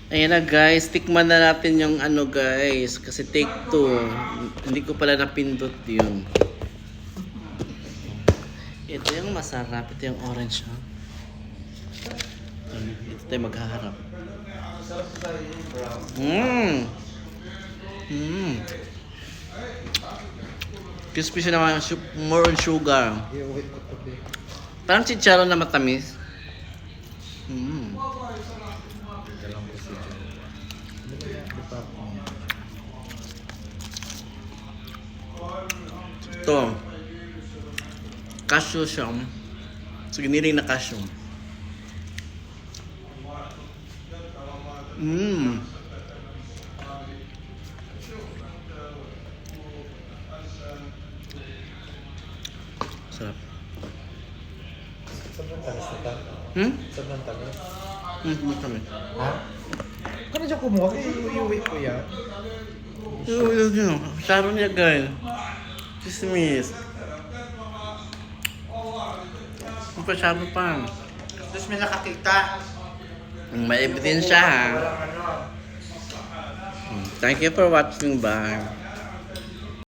Ayan na guys, tikman na natin yung ano guys. Kasi take 2. Hindi ko pala napindot yun. Ito yung masarap. Ito yung orange ha. Ito tayo maghaharap. Crispy siya naman. More on sugar. Parang chicharon na matamis. Ito. Cashew siya. So, giniling na cashew. Sarap. Sobrang tamis na ta. Sobrang tamis. Matamis. Ha? Kano dyan kumuha? Iuwi ko yan. Yun. Saro niya guys. Chismis. Pasyado pa. Tapos may nakakita. May ebidensya ha. Walang ano. Thank you for watching. Bye.